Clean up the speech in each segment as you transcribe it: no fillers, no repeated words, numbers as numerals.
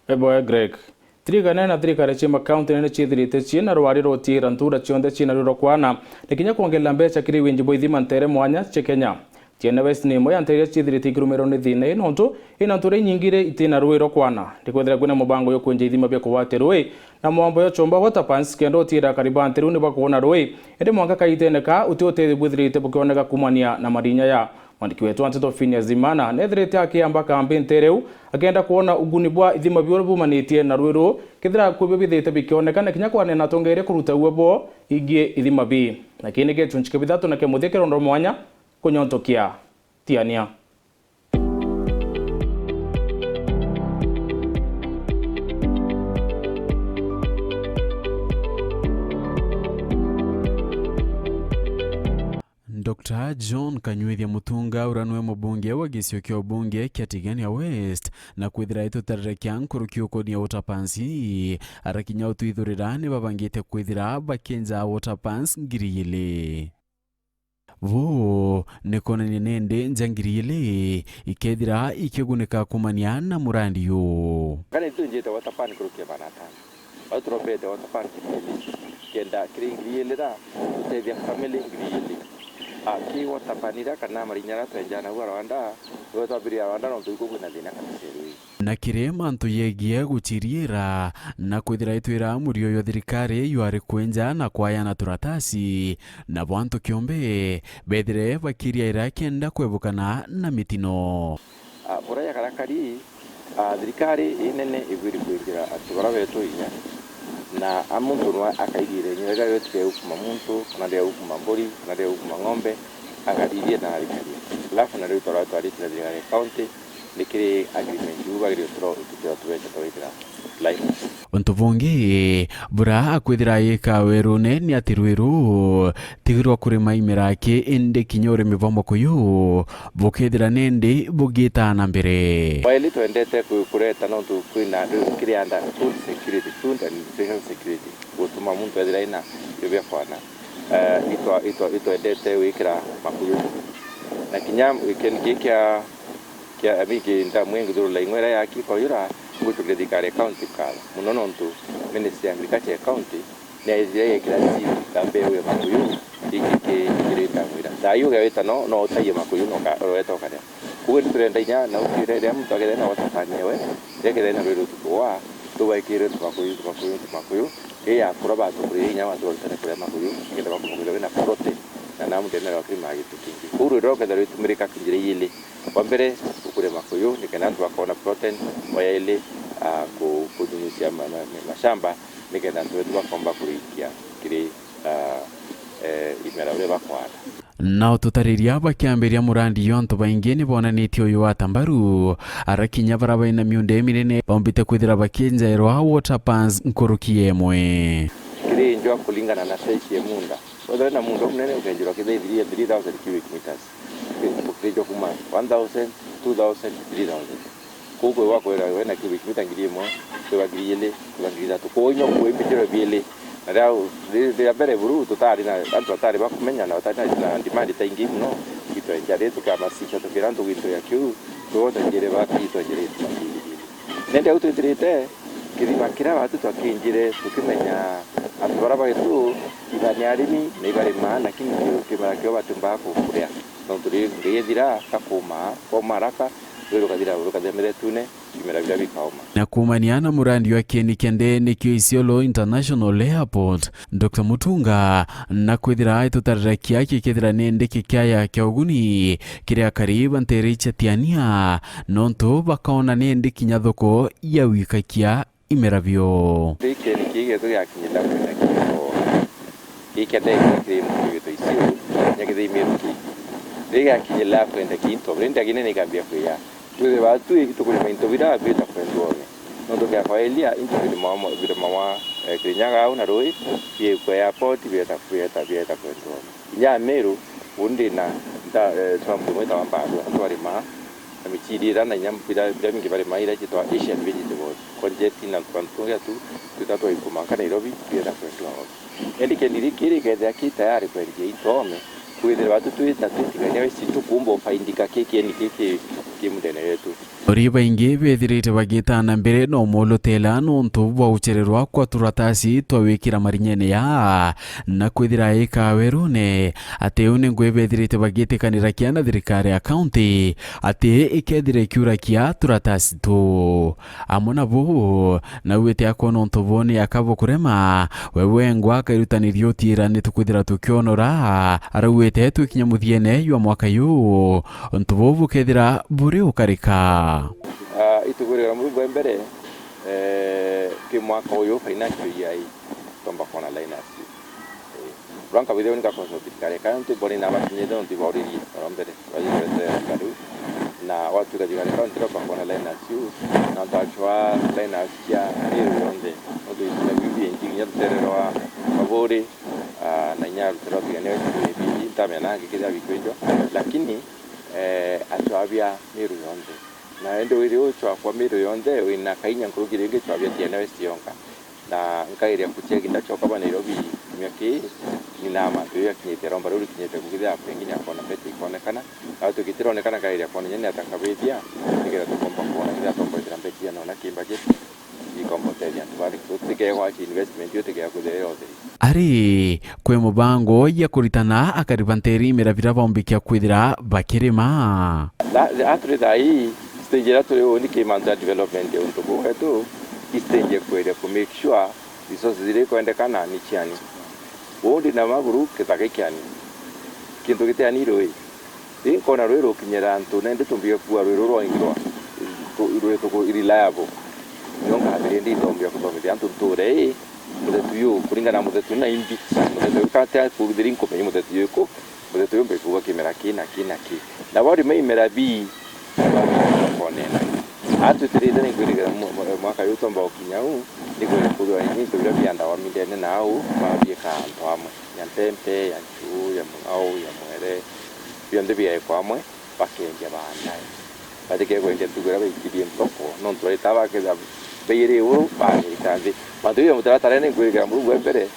Eboe Greg. Tigania na thirikari cia county nene cithirite ciina rwari rotira ntura cionthe ciina ruro kwana nikinya kuongerera mbeca kiri winjibo ithima ntere mwanya cia Kenya. Tiene West ni moya ntere cithirite ikirumero ni thina inonto ina ntura nyingire itina rwiro kwana ndikwethera kwina mubango yo kwenja ithima bya kuwate rwi na mwambo yo chomba water pans kendo tira kariba nteru ni bakona rwi ende mwanga kaiteneka utiote bwithirite bukioneka kumania na marinya ya mwandiki wetu Anteto Finia Zimana nethirite akiamba kambi ntereu agenda kuona uguni bwa ithima byo bumanitie na rwiro kithira kwibithite bikioneka kinya kwane na tongeire kuruta uwebo igie ithima bi na kini gechunchike bithatu na kemuthike rondo mwanya Kunyontokia Tigania. Dr. John Kanyuithia Mutunga uranwe mubunge wa gisio kya ubunge kya Tigania West na kwithira itutarire kya nkuru kiukonia water pans arakinya utuithurira ni babangite kwithira bakenja water pans ngiriyele vo nekona nende njangiriyele ikethira ikigunika kumania na murandi yo kana tunjeta water pan kurukia banatana autoropete water pan kenda kringiriyele da tevya family ngiriyele aki water panira kana marinyara twenjana wa Rwanda gotabiria Rwanda no tuko kuna thina kaserui na kirema ntu yegie guchiriira na kwithira itwira murio yo thirikari yuari kwenja na kwaya na turatasi na bwantu kiombe bethire bakiria ira kenda kwebukana na mitino buraya karakari thirikari inene ibiri kwinjira atubara betu inya na amuntu no akaigire nyega yote ukuma muntu na ndia ukuma mbori na ndia ukuma ng'ombe akadirie na alikaria alafu na leo tora twari tira county nikiri agreement yuba gire tuwecha tawitira life untu bungi bura akwithira yeka werune ni atirwiru tigirwa kuri maimirake ende kinyore mivombo kuyu bukethira nende bugita na mbere waili twendete kureta no tu kwina kirianda food and nutrition security gutuma muntu ethira ina yobya kwana ito endete wikira makuyu na kinyam weekend kya amiki nda mwengi duru la ingwera yaki kwa yura ngutu thirikari county kala munono ntu ministry agriculture county na ezire kirasi tambe we makuyu ikike kireta mwira dayu gaweta no utaye makuyu no ka roeto kada kuwe turenda nya na ukire mtu agere na watafanya we yake na rero tukwa tuwaikire makuyu ya kuraba tukuri nya watu walitana kule makuyu kenda bakumugira na protein na namu tena wa krima gitu kuru roga da tumirika kinjire yile kwambere ukure makuyu nikena tuwakona protein moya ile kudunyisia mashamba nikena tuwakomba kurikia kiri imera ule bakwara na tutariria bakiambiria murandi yonto baingeni bonanitio uyu watambaru arakinya baraba ina miunde minene bombite kwithira bakinja erwa water pans nkurukie mwe kiri njwa kulingana na size ya munda whether na munda munene ukenjira kithithiria 3000 cubic meters ukrijo kuma 1000 2000 3000 kuko wako wena cubic meter ngiri mwe kwa ngiri kwa tukonyo kuimbitiro bile Rao de abere buru tutari na antu atari bakumenya na utari na demand taingi no kito enjare tukamasisha tukirando winto ya kiu tuota ngire bakito ngire tumakiri nende ututirite kirima kira watu twakinjire tukimenya atubara tu ibanyarimi ne bare mana kinyo kibara kyo batumbako kuria no turi ngiyethira kakuma ko maraka rero kadira rukademere tune kimera bila bikaoma na kumaniana murandi wa kieni kende nikyo Isiolo International Airport Dr. Mutunga na kwithira itutarira kiaki kithira nende kikyaya kya uguni kiria kariba ntere cha Tigania nonto bakaona nende kinyathoko ya wikakia imeravyo kieni kigeto ya kinyenda kwenda kiko ikende krimu kigeto Isiolo nyakide mirki Riga kinyela kwenda kinto brenda kinene kambia kuya tuwe watu itukuli mainto vida bita kwendone ndo kwa kwailia into vile mama kinyaga au na roi ye kwa airport bita kwendone nya meru undi na nda tsambu mwita wambalo atwarima amichirira na nyam bida mingi bari maira chitwa Asian vegetables konjeti na kwantunga tu tutato ikumaka Nairobi bita kwendone eli kendiri kiri kede akitayari kwendie itome kwithira watu twita Tigania West tukumbo faindika kiki ni kiki kimudene yetu Oriba ingi bethirite bagitana mbere no molotela nontu bwa uchererwa kwa turatasi twawikira marinyene ya na kwithira ikawerune ate une ngwe bethirite bagitikanira kiana thirikari ya county ate ikethire kiura kia turatasi tu amona bo na wete akono nontu bone akabo kurema wewe ngwa kairutanirio tira nitukwithira tukionora arawete twikinya muthiene ywa mwaka yu ntu bobu kethira buri ukarika itugurira murugo mbere ki mwaka uyu financial year tomba kona liners ranka video nika kwa hospitali kanti boni na batinye don tiboriri rombere wajirete kadu na watu kajigale kanti kwa kona liners yu na tachwa liners ya ronde odo ina bibi inginya tererwa mabori na nyaru terapia ne bibi tamena kikija bikwejo lakini atwabia miru yonde na endo ile chwa kwa miru yonde ina kainya nkurugire nge twabia tiene west yonka na nkaire kucheki ndachoka bana Nairobi myaki ninama tuya kinyete romba ruri kinyete kugida pengine akona beti konekana au tukitironekana kaire akona nyene atakabetia nigera tukomba kuona ila tombo ila beti ya naona kimba jetu ikombo tedia twali tutike kwa investment yote ya kudero ari kwe mubango ya kuritana akaribanteri miravira bombikia kwithira bakirima la atridai stage la tole ni kimanta development ya untuko wetu stage kwele ku make sure resources zile kuendekana ni chiani wondi na maguru kitakiani kintu gitiani roi kona roi rokinyera ntu nende tumbie kuwa roi roingirwa ko reliable nonga haberendi ndombia kutomithia antu ture muthetu kuringana muthetu na imbi muthetu kata kugithiri nkomenye muthetu yuko muthetu mbe kuwa kimera kina na wari meimera bi konena atu tirida ni kwirigira mwaka yutomba okinyau niko kudwa ni tubira byanda wa mindene nao mabie kanto amwe ya mpempe ya chu ya au ya mwere byonde bya kwamwe bakenje bana badike ko inde tugura bikiriye mpoko non twitaba keza beyire uru bani matuyo mutaratara ni kwirigira mu rwembere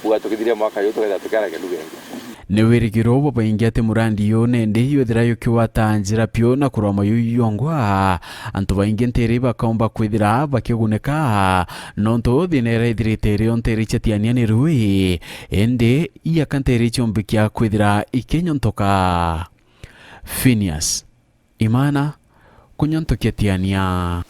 bwa tukidiria mwaka yuto keza tukara ke lugenge ne wirigiro bo baingiate murandi yo nende yo thirayo kiwatanjira pio na kuroma yongwa antu baingentere bakomba kwithira bakiguneka nonto thinera ithirite onteri chetiania ni rui ende iya kanteri chombikia kwithira Kunyontoka Phineas Imana Kunyontokia Tigania.